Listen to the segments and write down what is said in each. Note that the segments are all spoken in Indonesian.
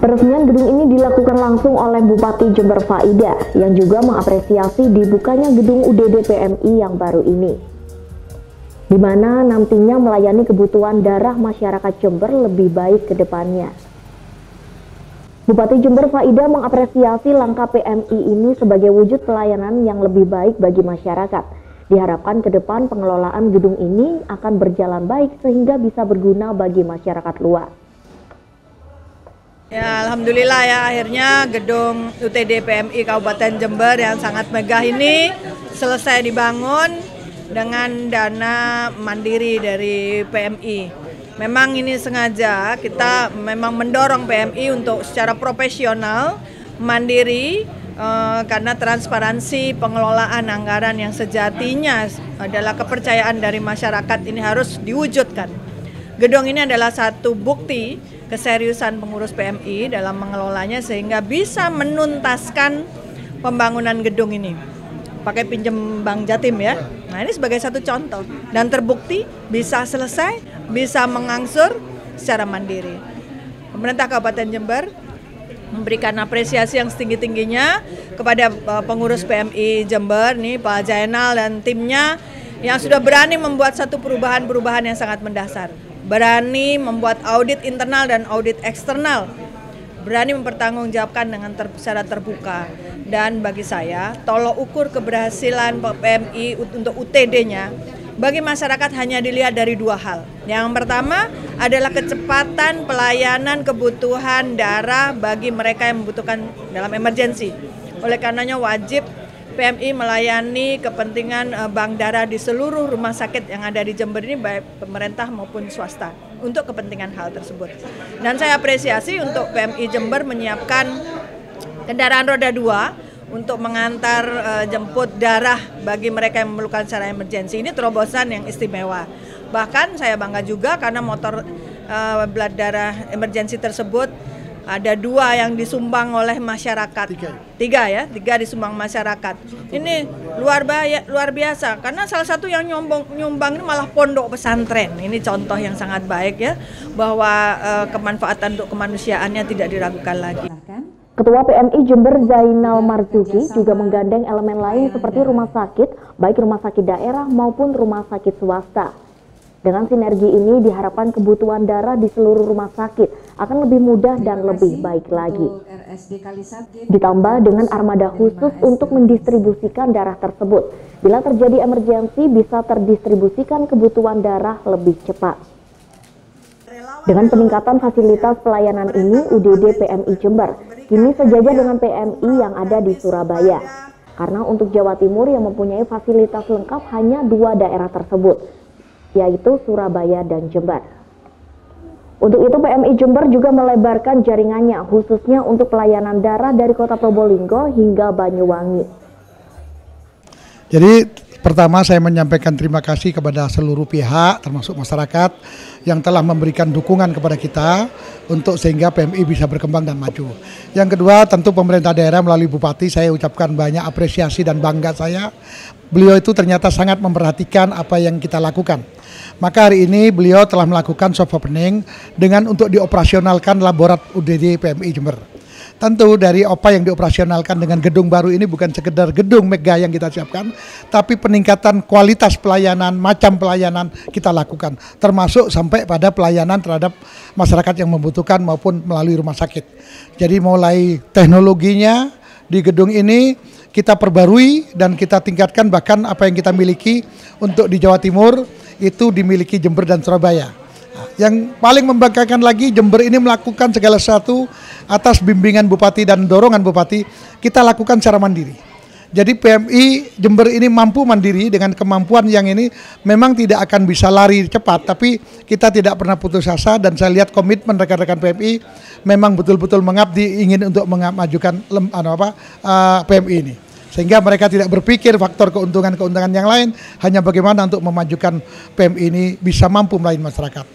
Peresmian gedung ini dilakukan langsung oleh Bupati Jember Faida yang juga mengapresiasi dibukanya gedung UDD PMI yang baru ini, di mana nantinya melayani kebutuhan darah masyarakat Jember lebih baik ke depannya. Bupati Jember Faida mengapresiasi langkah PMI ini sebagai wujud pelayanan yang lebih baik bagi masyarakat. Diharapkan ke depan pengelolaan gedung ini akan berjalan baik sehingga bisa berguna bagi masyarakat luas. Ya, alhamdulillah ya, akhirnya gedung UTD PMI Kabupaten Jember yang sangat megah ini selesai dibangun dengan dana mandiri dari PMI. Memang ini sengaja kita memang mendorong PMI untuk secara profesional, mandiri, karena transparansi pengelolaan anggaran yang sejatinya adalah kepercayaan dari masyarakat ini harus diwujudkan. Gedung ini adalah satu bukti keseriusan pengurus PMI dalam mengelolanya sehingga bisa menuntaskan pembangunan gedung ini pakai pinjam Bank Jatim ya. Nah, ini sebagai satu contoh dan terbukti bisa selesai, bisa mengangsur secara mandiri. Pemerintah Kabupaten Jember memberikan apresiasi yang setinggi-tingginya kepada pengurus PMI Jember nih, Pak Jainal dan timnya yang sudah berani membuat satu perubahan-perubahan yang sangat mendasar. Berani membuat audit internal dan audit eksternal, berani mempertanggungjawabkan dengan secara terbuka. Dan bagi saya, tolok ukur keberhasilan PMI untuk UTD-nya bagi masyarakat hanya dilihat dari dua hal. Yang pertama adalah kecepatan pelayanan kebutuhan darah bagi mereka yang membutuhkan dalam emergensi. Oleh karenanya wajib PMI melayani kepentingan bank darah di seluruh rumah sakit yang ada di Jember ini, baik pemerintah maupun swasta, untuk kepentingan hal tersebut. Dan saya apresiasi untuk PMI Jember menyiapkan kendaraan roda 2 untuk mengantar jemput darah bagi mereka yang memerlukan secara emergensi. Ini terobosan yang istimewa. Bahkan saya bangga juga karena motor blood darah emergensi tersebut ada 2 yang disumbang oleh masyarakat. Tiga disumbang masyarakat. Ini luar biasa karena salah satu yang nyumbang ini malah pondok pesantren. Ini contoh yang sangat baik ya, bahwa kemanfaatan untuk kemanusiaannya tidak diragukan lagi. Ketua PMI Jember Zainal Marzuki juga menggandeng elemen lain seperti rumah sakit, baik rumah sakit daerah maupun rumah sakit swasta. Dengan sinergi ini diharapkan kebutuhan darah di seluruh rumah sakit akan lebih mudah dan lebih baik lagi. Ditambah dengan armada khusus untuk mendistribusikan darah tersebut. Bila terjadi emergensi bisa terdistribusikan kebutuhan darah lebih cepat. Dengan peningkatan fasilitas pelayanan ini, UDD PMI Jember kini sejajar dengan PMI yang ada di Surabaya. Karena untuk Jawa Timur yang mempunyai fasilitas lengkap hanya 2 daerah tersebut, yaitu Surabaya dan Jember. Untuk itu PMI Jember juga melebarkan jaringannya khususnya untuk pelayanan darah dari Kota Probolinggo hingga Banyuwangi. Jadi pertama saya menyampaikan terima kasih kepada seluruh pihak termasuk masyarakat yang telah memberikan dukungan kepada kita untuk sehingga PMI bisa berkembang dan maju. Yang kedua tentu pemerintah daerah melalui Bupati saya ucapkan banyak apresiasi dan bangga saya. Beliau itu ternyata sangat memperhatikan apa yang kita lakukan. Maka hari ini beliau telah melakukan soft opening dengan untuk dioperasionalkan laborat UDD PMI Jember. Tentu dari apa yang dioperasionalkan dengan gedung baru ini bukan sekedar gedung megah yang kita siapkan, tapi peningkatan kualitas pelayanan, macam pelayanan kita lakukan, termasuk sampai pada pelayanan terhadap masyarakat yang membutuhkan maupun melalui rumah sakit. Jadi mulai teknologinya di gedung ini kita perbarui dan kita tingkatkan, bahkan apa yang kita miliki untuk di Jawa Timur itu dimiliki Jember dan Surabaya. Yang paling membanggakan lagi, Jember ini melakukan segala sesuatu atas bimbingan Bupati dan dorongan Bupati, kita lakukan secara mandiri. Jadi PMI Jember ini mampu mandiri dengan kemampuan yang ini memang tidak akan bisa lari cepat, tapi kita tidak pernah putus asa dan saya lihat komitmen rekan-rekan PMI memang betul-betul mengabdi ingin untuk memajukan PMI ini. Sehingga mereka tidak berpikir faktor keuntungan-keuntungan yang lain, hanya bagaimana untuk memajukan PMI ini bisa mampu melayani masyarakat.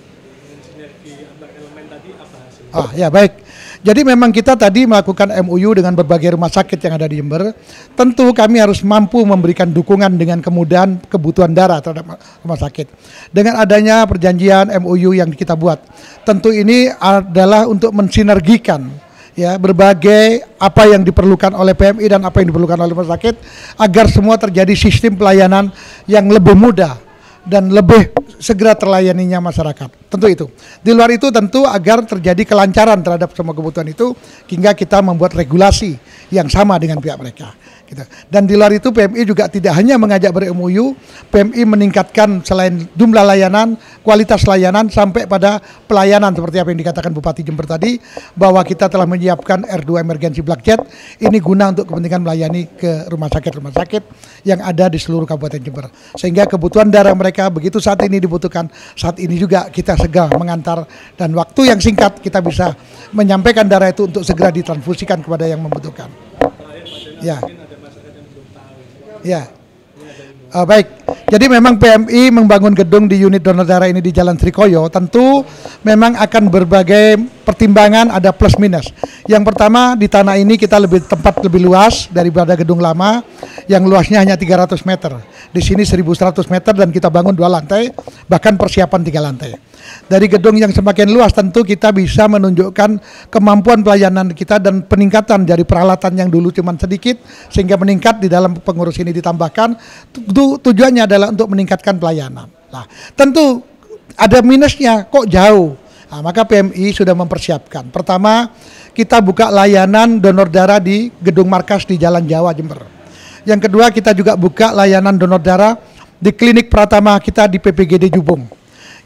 Ya baik. Jadi memang kita tadi melakukan MOU dengan berbagai rumah sakit yang ada di Jember. Tentu kami harus mampu memberikan dukungan dengan kemudahan kebutuhan darah terhadap rumah sakit. Dengan adanya perjanjian MOU yang kita buat, tentu ini adalah untuk mensinergikan ya berbagai apa yang diperlukan oleh PMI dan apa yang diperlukan oleh rumah sakit agar semua terjadi sistem pelayanan yang lebih mudah dan lebih segera terlayaninya masyarakat. Tentu itu. Di luar itu tentu agar terjadi kelancaran terhadap semua kebutuhan itu hingga kita membuat regulasi yang sama dengan pihak mereka. Gitu. Dan di luar itu PMI juga tidak hanya mengajak ber-MOU, PMI meningkatkan selain jumlah layanan, kualitas layanan sampai pada pelayanan seperti apa yang dikatakan Bupati Jember tadi, bahwa kita telah menyiapkan R2 Emergency Black Jet, ini guna untuk kepentingan melayani ke rumah sakit yang ada di seluruh Kabupaten Jember. Sehingga kebutuhan darah mereka begitu saat ini dibutuhkan, saat ini juga kita segera mengantar dan waktu yang singkat kita bisa menyampaikan darah itu untuk segera ditransfusikan kepada yang membutuhkan. Ya. Ya, baik. Jadi memang PMI membangun gedung di unit donor darah ini di Jalan Trikoyo tentu memang akan berbagai pertimbangan, ada plus minus. Yang pertama di tanah ini kita tempat lebih luas daripada gedung lama yang luasnya hanya 300 meter. Di sini 1.100 meter dan kita bangun 2 lantai, bahkan persiapan 3 lantai. Dari gedung yang semakin luas tentu kita bisa menunjukkan kemampuan pelayanan kita dan peningkatan dari peralatan yang dulu cuma sedikit sehingga meningkat di dalam pengurus ini ditambahkan. Tujuannya adalah untuk meningkatkan pelayanan. Nah, tentu ada minusnya kok jauh. Nah, maka PMI sudah mempersiapkan. Pertama, kita buka layanan donor darah di gedung markas di Jalan Jawa Jember. Yang kedua, kita juga buka layanan donor darah di klinik Pratama kita di PPGD Jubung.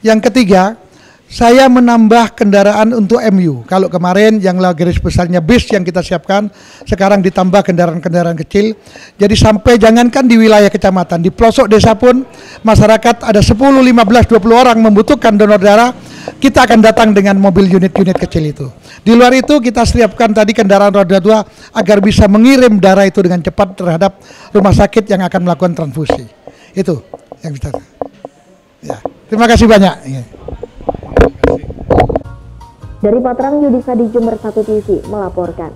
Yang ketiga, saya menambah kendaraan untuk MU. Kalau kemarin yang garis besarnya bis yang kita siapkan, sekarang ditambah kendaraan-kendaraan kecil. Jadi sampai jangankan di wilayah kecamatan, di pelosok desa pun masyarakat ada 10, 15, 20 orang membutuhkan donor darah, kita akan datang dengan mobil unit-unit kecil itu. Di luar itu kita siapkan tadi kendaraan roda 2 agar bisa mengirim darah itu dengan cepat terhadap rumah sakit yang akan melakukan transfusi. Itu yang kita. Ya, terima kasih banyak. Ya. Dari Patrang, Yudhisa di Jember 1 TV melaporkan.